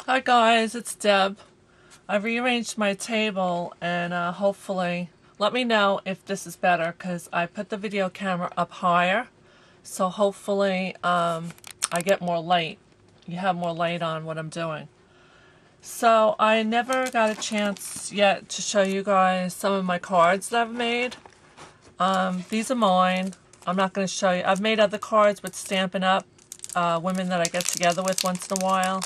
Hi guys, it's Deb. I've rearranged my table and hopefully let me know if this is better because I put the video camera up higher, so hopefully I get more light. You have more light on what I'm doing. So I never got a chance yet to show you guys some of my cards that I've made. These are mine. I'm not going to show you. I've made other cards with Stampin' Up! Women that I get together with once in a while.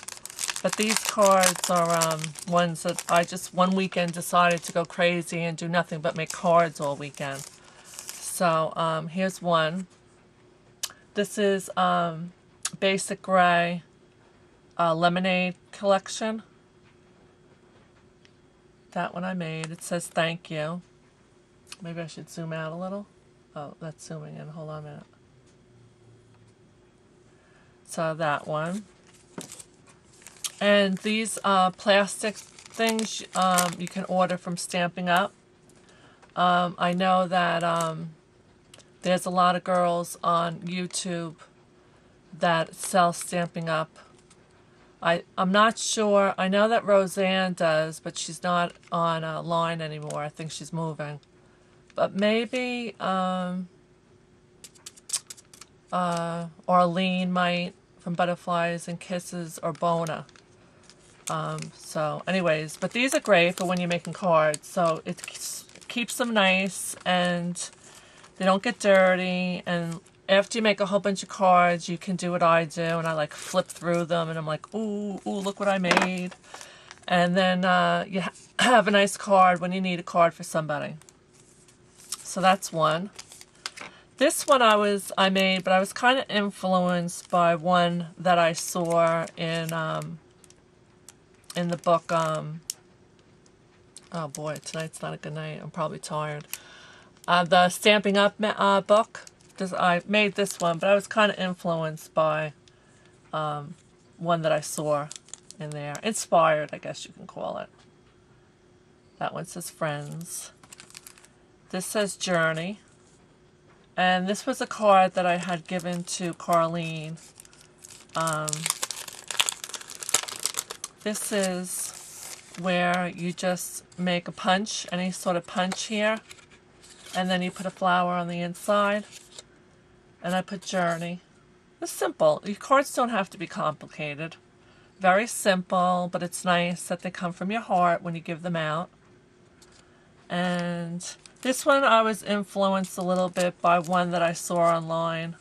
But these cards are ones that I just one weekend decided to go crazy and do nothing but make cards all weekend. So here's one. This is Basic Gray Lemonade collection. That one I made. It says thank you. Maybe I should zoom out a little. Oh, that's zooming in. Hold on a minute. So that one. And these plastic things you can order from Stampin' Up! I know that there's a lot of girls on YouTube that sell Stampin' Up! I'm not sure. I know that Roseanne does, but she's not on line anymore. I think she's moving. But maybe Arlene might from Butterflies and Kisses, or Bona. So anyways, but these are great for when you're making cards. So it keeps them nice and they don't get dirty. And after you make a whole bunch of cards, you can do what I do, and I like flip through them and I'm like, ooh, look what I made. And then you have a nice card when you need a card for somebody. So that's one. This one I made, but I was kind of influenced by one that I saw in the book, oh boy, tonight's not a good night. I'm probably tired. The Stampin' Up! Book. I made this one, but I was kind of influenced by one that I saw in there. Inspired, I guess you can call it. That one says Friends. This says Journey. And this was a card that I had given to Carlene. This is where you just make a punch, any sort of punch here, and then you put a flower on the inside, and I put Journey. It's simple. Your cards don't have to be complicated. Very simple, but it's nice that they come from your heart when you give them out. And this one I was influenced a little bit by one that I saw online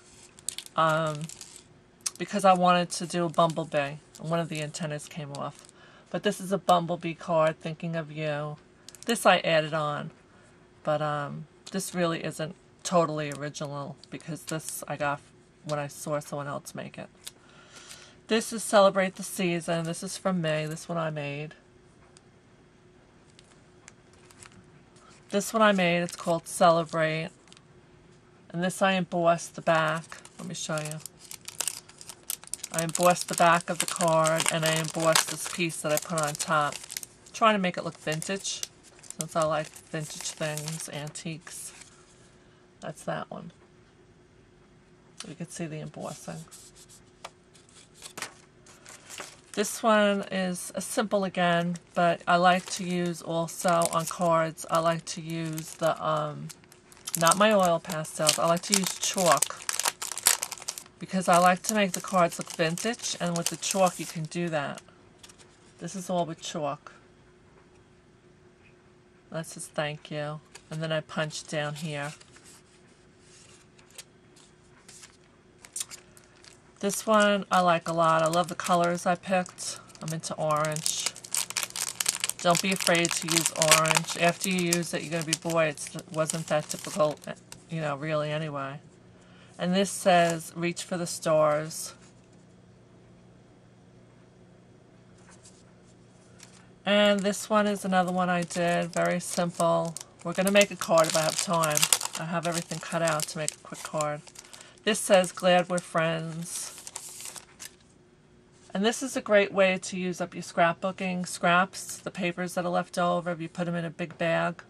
because I wanted to do a bumblebee. One of the antennas came off. But this is a bumblebee card, thinking of you. This I added on. But this really isn't totally original because this I got when I saw someone else make it. This is Celebrate the Season. This is from me. This one I made. This one I made. It's called Celebrate. And this I embossed the back. Let me show you. I embossed the back of the card, and I embossed this piece that I put on top. I'm trying to make it look vintage, since I like vintage things, antiques. That's that one. So you can see the embossing. This one is a simple again, but I like to use also on cards, I like to use the, not my oil pastels, I like to use chalk. Because I like to make the cards look vintage, and with the chalk you can do that. This is all with chalk. That says thank you. And then I punch down here. This one I like a lot. I love the colors I picked. I'm into orange. Don't be afraid to use orange. After you use it, you're going to be, boy, it wasn't that difficult, you know, really anyway. And this says, reach for the stars. And this one is another one I did, very simple. We're going to make a card if I have time. I have everything cut out to make a quick card. This says, glad we're friends. And this is a great way to use up your scrapbooking scraps, the papers that are left over. If you put them in a big bag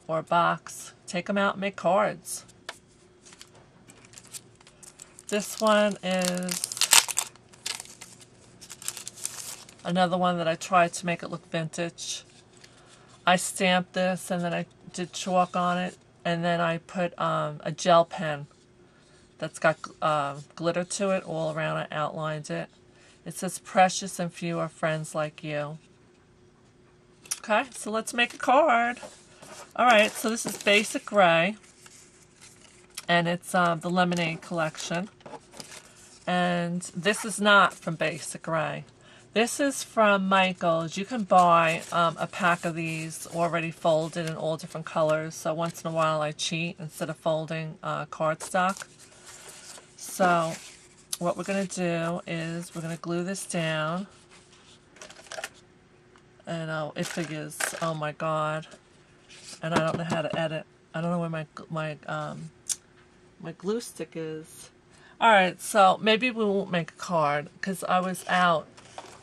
or a box, take them out and make cards. This one is Another one that I tried to make it look vintage. I stamped this and then I did chalk on it, and then I put a gel pen that's got glitter to it all around. I outlined it. It says precious and few are friends like you. Okay, so let's make a card. Alright, so this is Basic Gray, and it's the Lemonade collection. And this is not from Basic Gray. This is from Michael's. You can buy a pack of these already folded in all different colors. So once in a while I cheat instead of folding cardstock. So what we're going to do is we're going to glue this down. And it figures, oh my god. And I don't know how to edit. I don't know where my glue stick is. Alright, so maybe we won't make a card because I was out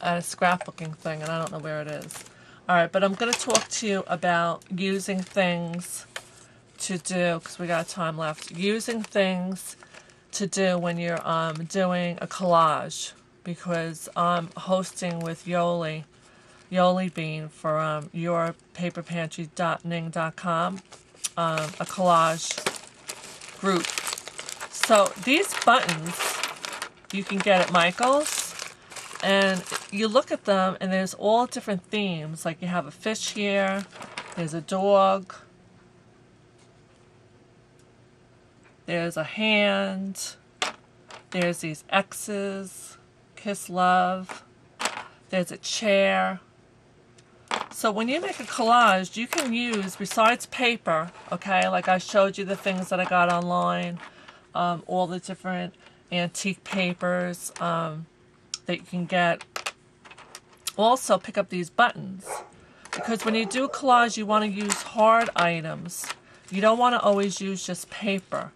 at a scrapbooking thing and I don't know where it is. Alright, but I'm going to talk to you about using things to do, because we got time left, using things to do when you're doing a collage, because I'm hosting with Yoli Bean for yourpaperpantry.ning.com a collage group. So these buttons you can get at Michael's, and you look at them and there's all different themes. Like you have a fish here, there's a dog, there's a hand, there's these X's, kiss love, there's a chair. So when you make a collage, you can use, besides paper, okay, like I showed you the things that I got online, all the different antique papers that you can get. Also pick up these buttons, because when you do a collage you want to use hard items. You don't want to always use just paper.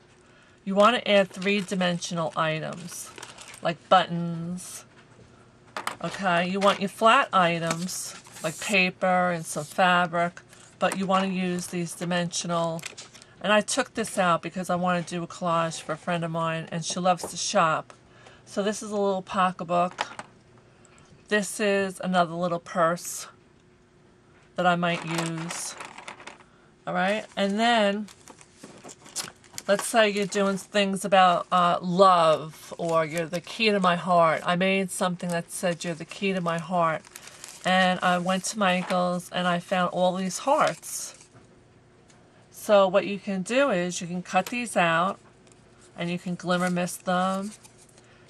You want to add three-dimensional items like buttons. Okay, you want your flat items like paper and some fabric, but you want to use these dimensional. And I took this out because I want to do a collage for a friend of mine, and she loves to shop. So this is a little pocketbook. This is another little purse that I might use. Alright, and then let's say you're doing things about love, or you're the key to my heart. I made something that said you're the key to my heart. And I went to Michael's and I found all these hearts. So what you can do is you can cut these out and you can glimmer mist them.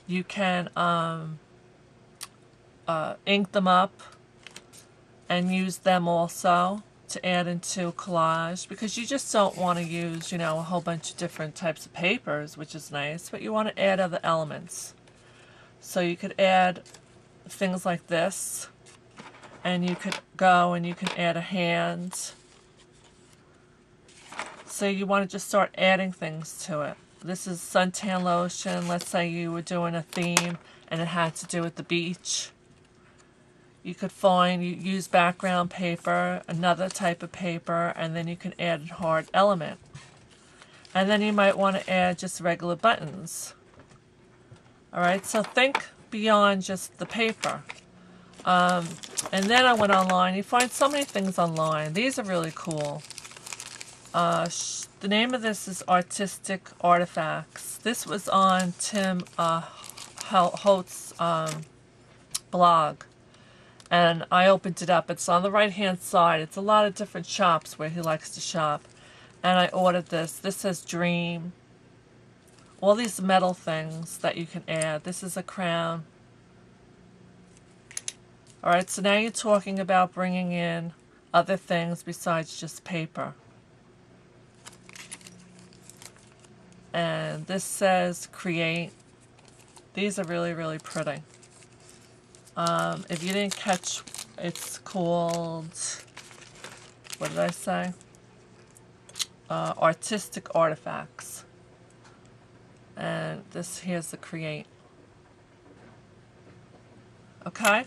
You can ink them up and use them also to add into a collage, because you just don't want to use, you know, a whole bunch of different types of papers, which is nice, but you want to add other elements. So you could add things like this, and you could go and you can add a hand. So you want to just start adding things to it. This is suntan lotion. Let's say you were doing a theme and it had to do with the beach. You could use background paper, another type of paper, and then you can add a hard element. And then you might want to add just regular buttons. Alright, so think beyond just the paper. And then I went online. You find so many things online. These are really cool. The name of this is Artistic Artifacts. This was on Tim Holtz's blog. And I opened it up. It's on the right-hand side. It's a lot of different shops where he likes to shop. And I ordered this. This says Dream. All these metal things that you can add. This is a crown. Alright, so now you're talking about bringing in other things besides just paper. And this says Create. These are really, really pretty. If you didn't catch, it's called, what did I say? Artistic Artifacts. And this here's the Create. Okay?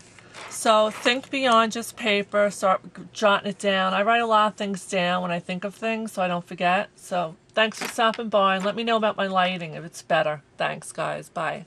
So think beyond just paper. Start jotting it down. I write a lot of things down when I think of things so I don't forget. So thanks for stopping by, and let me know about my lighting if it's better. Thanks, guys. Bye.